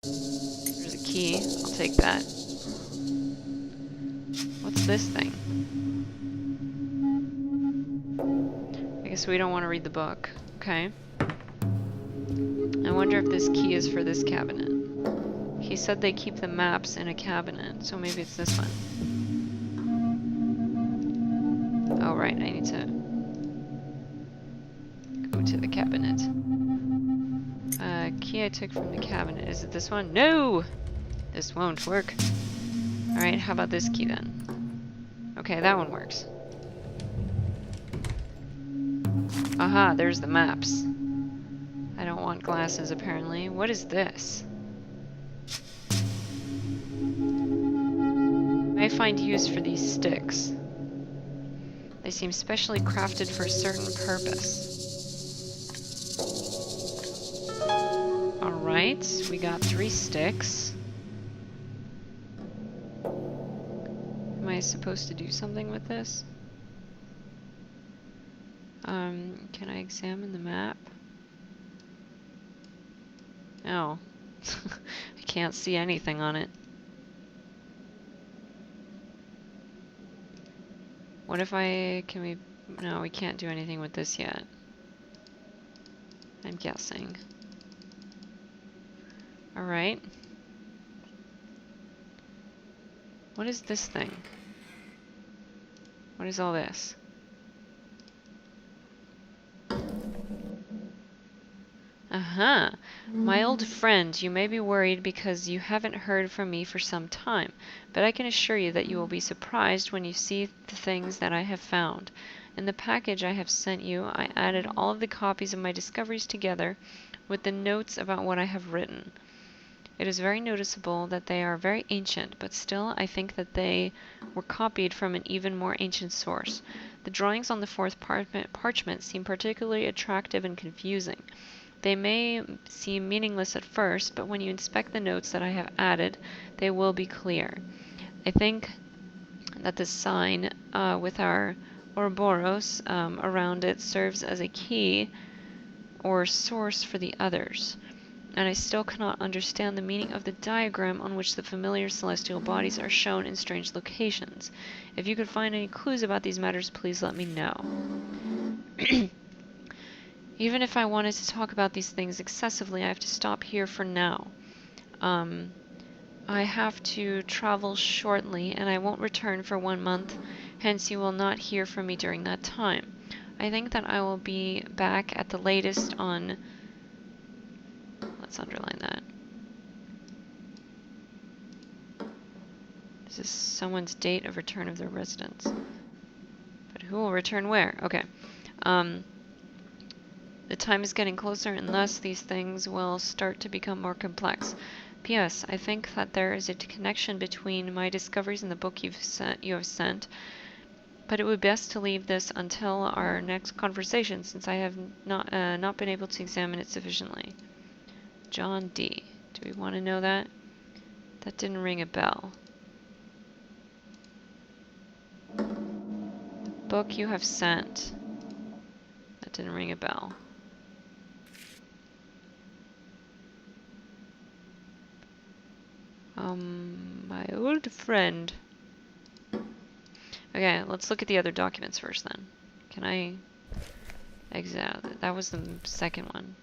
There's a key. I'll take that. What's this thing? I guess we don't want to read the book. Okay. I wonder if this key is for this cabinet. He said they keep the maps in a cabinet, so maybe it's this one. Oh, right, I need to go to the cabinet. Key I took from the cabinet. Is it this one? No! This won't work. Alright, how about this key then? Okay, that one works. Aha, there's the maps. I don't want glasses, apparently. What is this? I find use for these sticks. They seem specially crafted for a certain purpose. Alright, we got 3 sticks. Am I supposed to do something with this? Can I examine the map? Oh. I can't see anything on it. What if can we... No, we can't do anything with this yet. I'm guessing. Alright. What is this thing? What is all this? Uh-huh. My old friend, you may be worried because you haven't heard from me for some time, but I can assure you that you will be surprised when you see the things that I have found. In the package I have sent you, I added all of the copies of my discoveries together with the notes about what I have written. It is very noticeable that they are very ancient, but still I think that they were copied from an even more ancient source. The drawings on the fourth parchment seem particularly attractive and confusing. They may seem meaningless at first, but when you inspect the notes that I have added, they will be clear. I think that the sign with our Ouroboros around it serves as a key or source for the others. And I still cannot understand the meaning of the diagram on which the familiar celestial bodies are shown in strange locations. If you could find any clues about these matters, please let me know. Even if I wanted to talk about these things excessively, I have to stop here for now. I have to travel shortly, and I won't return for 1 month, hence you will not hear from me during that time. I think that I will be back at the latest on... Let's underline that. This is someone's date of return of their residence. But who will return where? Okay. The time is getting closer, and thus these things will start to become more complex. P.S. I think that there is a connection between my discoveries and the book you have sent, but it would be best to leave this until our next conversation, since I have not been able to examine it sufficiently. John D. Do we want to know that? That didn't ring a bell. The book you have sent. That didn't ring a bell. My old friend. Okay, let's look at the other documents first then. Can I exit? That was the second one.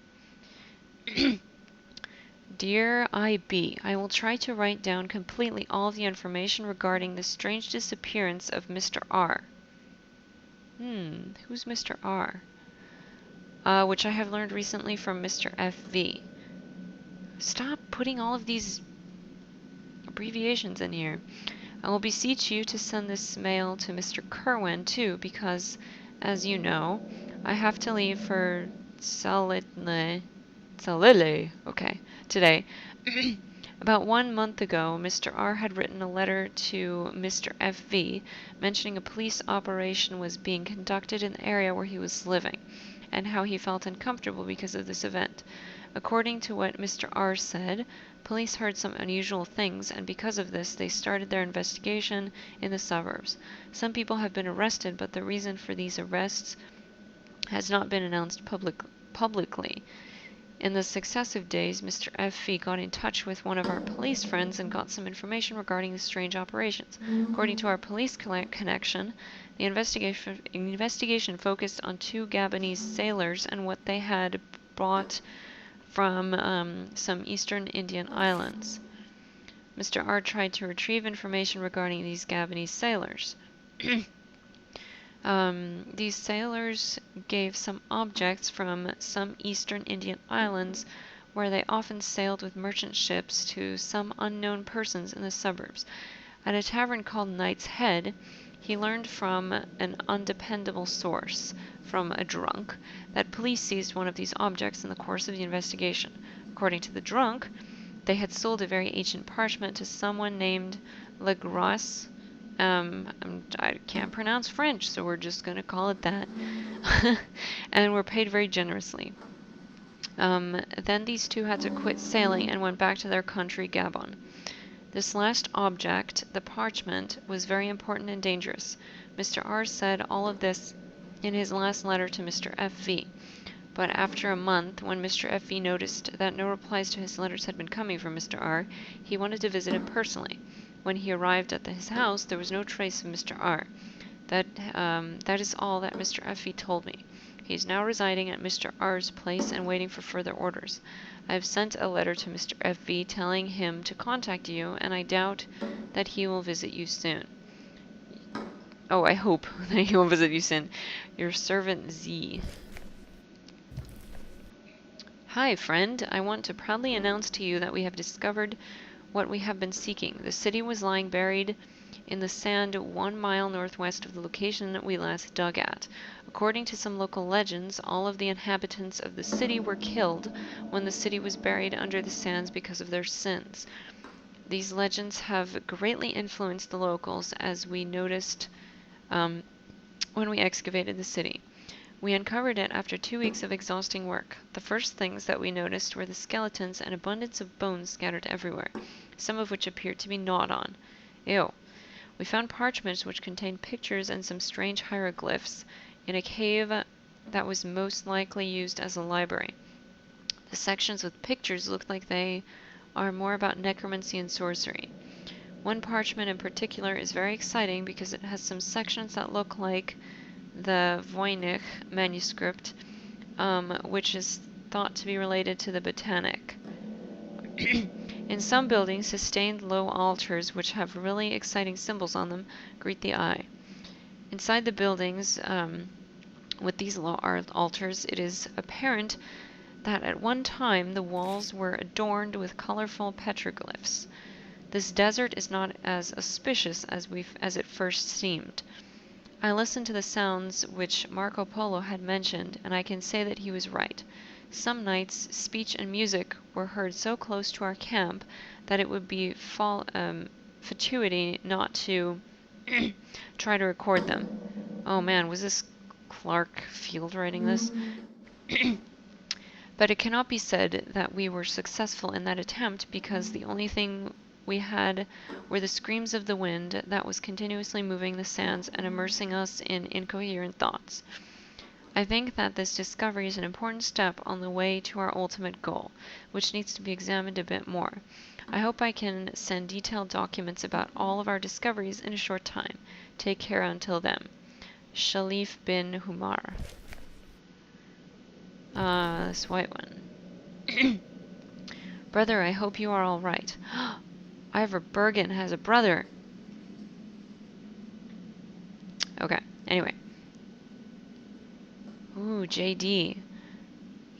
Dear IB, I will try to write down completely all the information regarding the strange disappearance of Mr. R. Who's Mr. R? Which I have learned recently from Mr. FV. Stop putting all of these abbreviations in here. I will beseech you to send this mail to Mr. Kerwin too, because, as you know, I have to leave for Salile, okay, today. About 1 month ago, Mr. R had written a letter to Mr. FV mentioning a police operation was being conducted in the area where he was living, and how he felt uncomfortable because of this event. According to what Mr. R said, police heard some unusual things, and because of this, they started their investigation in the suburbs. Some people have been arrested, but the reason for these arrests has not been announced publicly. In the successive days, Mr. F.V. got in touch with one of our police friends and got some information regarding the strange operations. According to our police connection, the investigation focused on 2 Gabonese sailors and what they had brought from some eastern Indian islands. Mr. R tried to retrieve information regarding these Gabonese sailors. These sailors gave some objects from some eastern Indian islands where they often sailed with merchant ships to some unknown persons in the suburbs. At a tavern called Knight's Head, he learned from an undependable source, from a drunk, that police seized one of these objects in the course of the investigation. According to the drunk, they had sold a very ancient parchment to someone named Legras. I can't pronounce French, so we're just going to call it that. And were paid very generously. Then these 2 had to quit sailing and went back to their country, Gabon. This last object, the parchment, was very important and dangerous. Mr. R said all of this in his last letter to Mr. F.V. But after a month, when Mr. F.V. noticed that no replies to his letters had been coming from Mr. R, he wanted to visit him personally. When he arrived at his house, there was no trace of Mr. R. That is all that Mr. F.V. told me. He is now residing at Mr. R.'s place and waiting for further orders. I have sent a letter to Mr. F.V. telling him to contact you, and I doubt that he will visit you soon. Oh, I hope that he will visit you soon. Your servant Z. Hi, friend. I want to proudly announce to you that we have discovered what we have been seeking. The city was lying buried in the sand 1 mile northwest of the location we last dug at. According to some local legends, all of the inhabitants of the city were killed when the city was buried under the sands because of their sins. These legends have greatly influenced the locals, as we noticed when we excavated the city. We uncovered it after 2 weeks of exhausting work. The first things that we noticed were the skeletons and abundance of bones scattered everywhere, some of which appeared to be gnawed on. Ew. We found parchments which contained pictures and some strange hieroglyphs in a cave that was most likely used as a library. The sections with pictures looked like they are more about necromancy and sorcery. One parchment in particular is very exciting because it has some sections that look like the Voynich manuscript, which is thought to be related to the Botanic. In some buildings, sustained low altars, which have really exciting symbols on them, greet the eye. Inside the buildings, with these low altars, it is apparent that at one time the walls were adorned with colorful petroglyphs. This desert is not as auspicious as it first seemed. I listened to the sounds which Marco Polo had mentioned, and I can say that he was right. Some nights, speech and music were heard so close to our camp that it would be fatuity not to try to record them. Oh man, was this Clark Field writing this? But it cannot be said that we were successful in that attempt, because the only thing we had were the screams of the wind that was continuously moving the sands and immersing us in incoherent thoughts. I think that this discovery is an important step on the way to our ultimate goal, which needs to be examined a bit more. I hope I can send detailed documents about all of our discoveries in a short time. Take care until then. Shalif bin Humar. This white one. Brother, I hope you are all right. Ivar Bergen has a brother. Okay, anyway. Ooh, JD.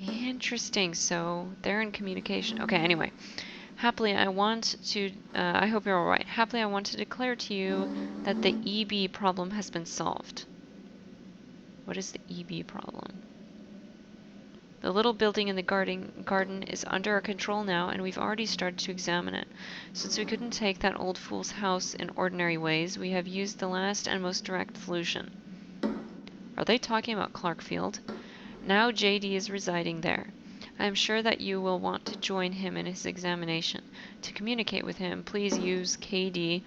Interesting, so they're in communication. Okay, anyway. Happily, I hope you're alright. Happily, I want to declare to you that the EB problem has been solved. What is the EB problem? The little building in the garden is under our control now, and we've already started to examine it. Since we couldn't take that old fool's house in ordinary ways, we have used the last and most direct solution. Are they talking about Clarkfield? Now JD is residing there. I am sure that you will want to join him in his examination. To communicate with him, please use KD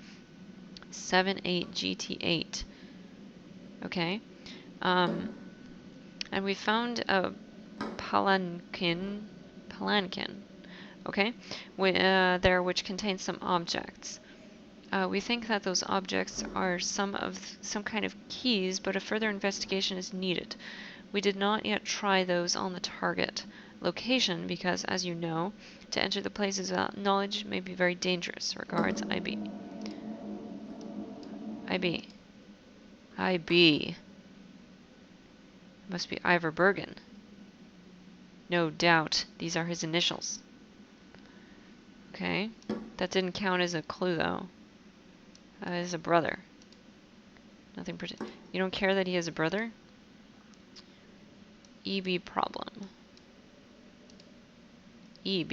78GT8. Okay. And we found a palanquin palanquin. Okay, there, which contains some objects. We think that those objects are some kind of keys, but a further investigation is needed. We did not yet try those on the target location because, as you know, to enter the places without knowledge may be very dangerous. Regards, IB. IB. IB. Must be Ivar Bergen. No doubt. These are his initials. Okay. That didn't count as a clue, though. As a brother. Nothing particular. You don't care that he has a brother? EB problem. EB?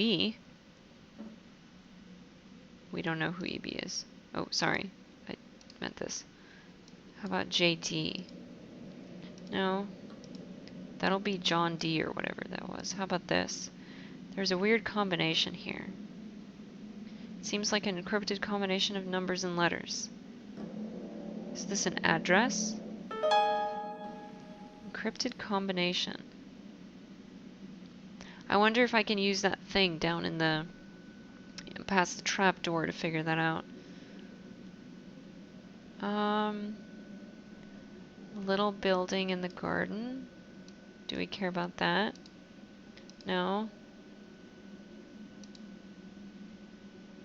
We don't know who EB is. Oh, sorry. I meant this. How about JD? No. That'll be John D or whatever that was. How about this? There's a weird combination here. It seems like an encrypted combination of numbers and letters. Is this an address? Encrypted combination. I wonder if I can use that thing down in the... past the trap door to figure that out. Little building in the garden. Do we care about that? No.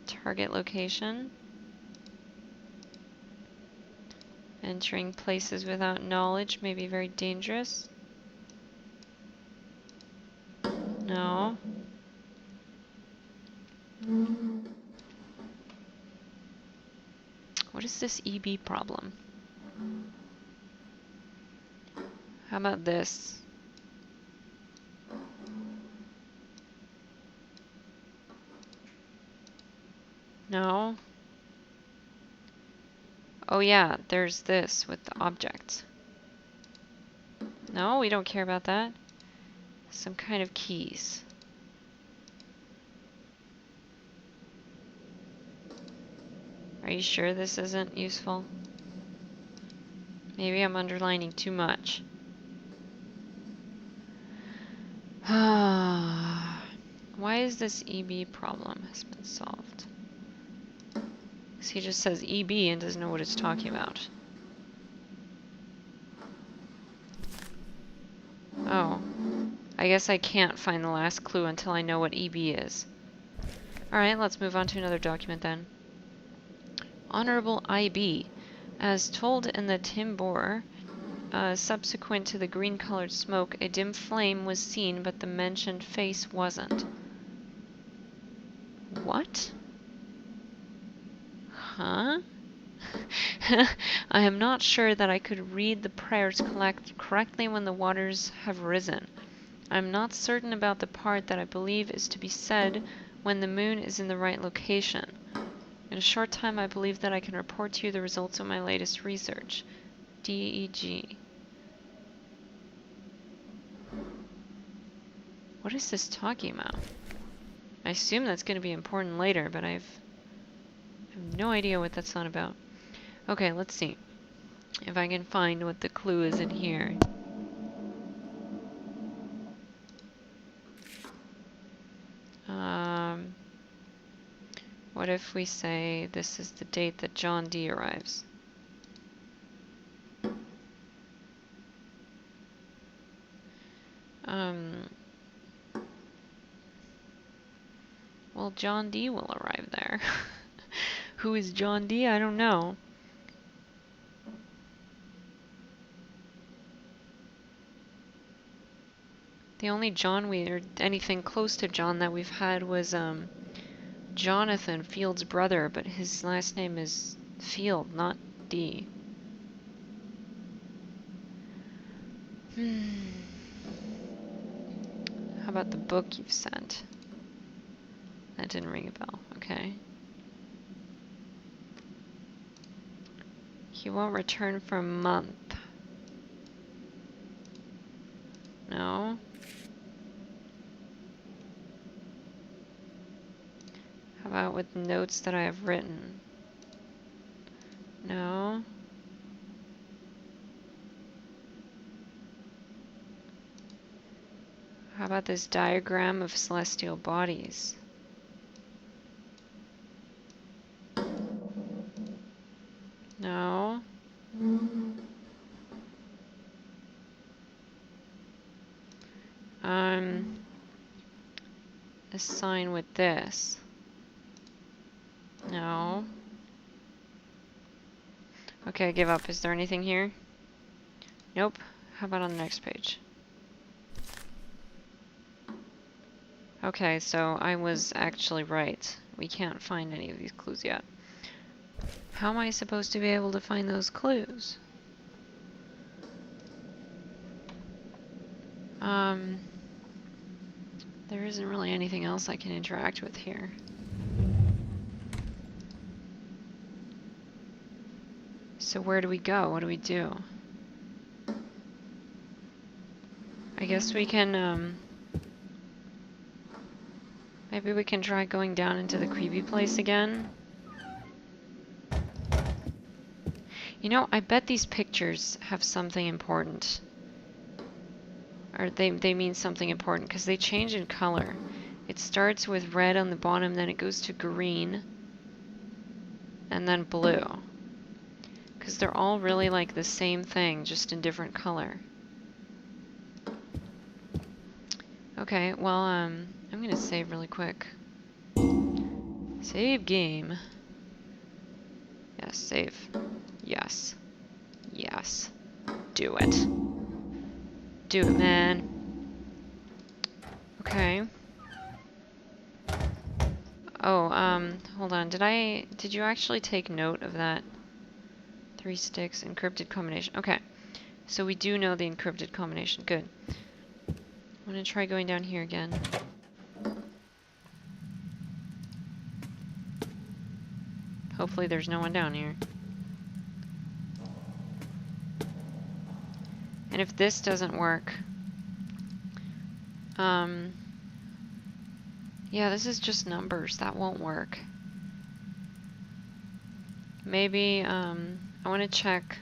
Target location. Entering places without knowledge may be very dangerous. No. What is this EB problem? How about this? No. Oh yeah, there's this with the object. No, we don't care about that. Some kind of keys. Are you sure this isn't useful? Maybe I'm underlining too much. Why is this EB problem has been solved? Because he just says EB and doesn't know what it's talking about. Oh. I guess I can't find the last clue until I know what EB is. Alright, let's move on to another document then. Honorable IB. As told in the Timbor, subsequent to the green-colored smoke, a dim flame was seen, but the mentioned face wasn't. What? Huh? I am not sure that I could read the prayers correctly when the waters have risen. I am not certain about the part that I believe is to be said when the moon is in the right location. In a short time, I believe that I can report to you the results of my latest research. DEG. What is this talking about? I assume that's going to be important later, but I have no idea what that's on about. Okay, let's see if I can find what the clue is in here. What if we say this is the date that John D arrives? Well, John D will arrive there. Who is John D? I don't know. The only John or anything close to John that we've had was Jonathan, Field's brother, but his last name is Field, not D. How about the book you've sent? That didn't ring a bell. Okay. He won't return for a month. No. How about with notes that I have written? No. How about this diagram of celestial bodies? No. A sign with this. No. Okay, I give up. Is there anything here? Nope. How about on the next page? Okay, so I was actually right. We can't find any of these clues yet. How am I supposed to be able to find those clues? There isn't really anything else I can interact with here. So where do we go? What do we do? I guess we can, maybe we can try going down into the creepy place again. You know, I bet these pictures have something important. Or they mean something important, because they change in color. It starts with red on the bottom, then it goes to green, and then blue. Because they're all really like the same thing, just in different color. Okay, well, I'm gonna save really quick. Save game. Yes, save. Yes. Yes. Do it. Do it, man. Okay. Oh, hold on. Did you actually take note of that? 3 sticks, encrypted combination. Okay. So we do know the encrypted combination. Good. I'm gonna try going down here again. Hopefully there's no one down here. And if this doesn't work, yeah, this is just numbers. That won't work. Maybe, I want to check.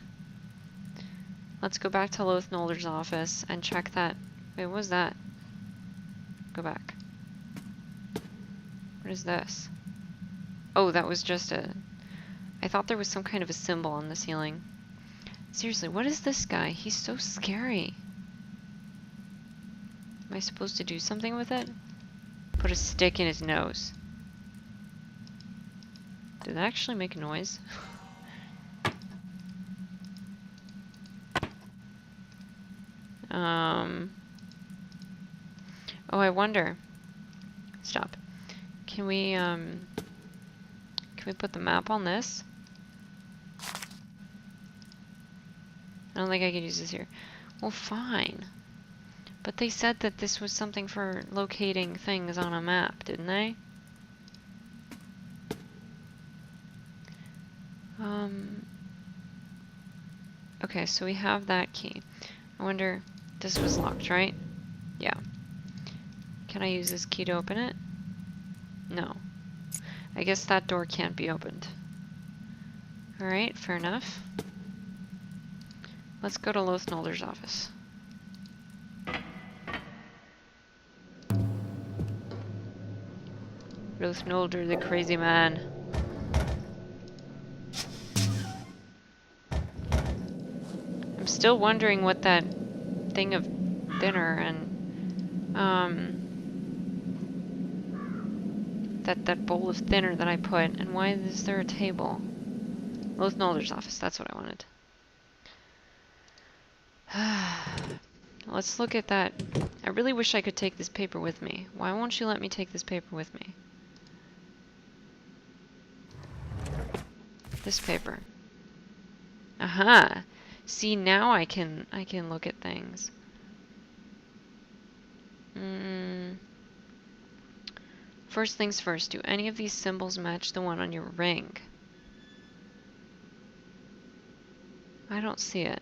Let's go back to Lothnolder's office and check that. Wait, what was that? Go back. What is this? Oh, that was just a... I thought there was some kind of a symbol on the ceiling. Seriously, what is this guy? He's so scary. Am I supposed to do something with it? Put a stick in his nose. Did that actually make a noise? Oh, I wonder. Stop. Can we put the map on this? I don't think I could use this here. Well, fine. But they said that this was something for locating things on a map, didn't they? Okay, so we have that key. I wonder, this was locked, right? Yeah. Can I use this key to open it? No. I guess that door can't be opened. Alright, fair enough. Let's go to Lothnolder's office. Lothnolder, the crazy man. I'm still wondering what that thing of thinner and that bowl of thinner that I put, and why is there a table? Lothnolder's office, that's what I wanted. Let's look at that. I really wish I could take this paper with me. Why won't you let me take this paper with me? This paper. Aha! See, now I can look at things. First things first, do any of these symbols match the one on your ring? I don't see it.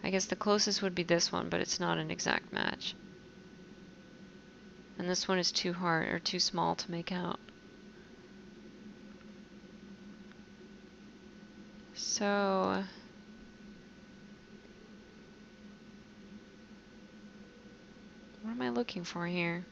I guess the closest would be this one, but it's not an exact match. And this one is too hard or too small to make out. So am I looking for here?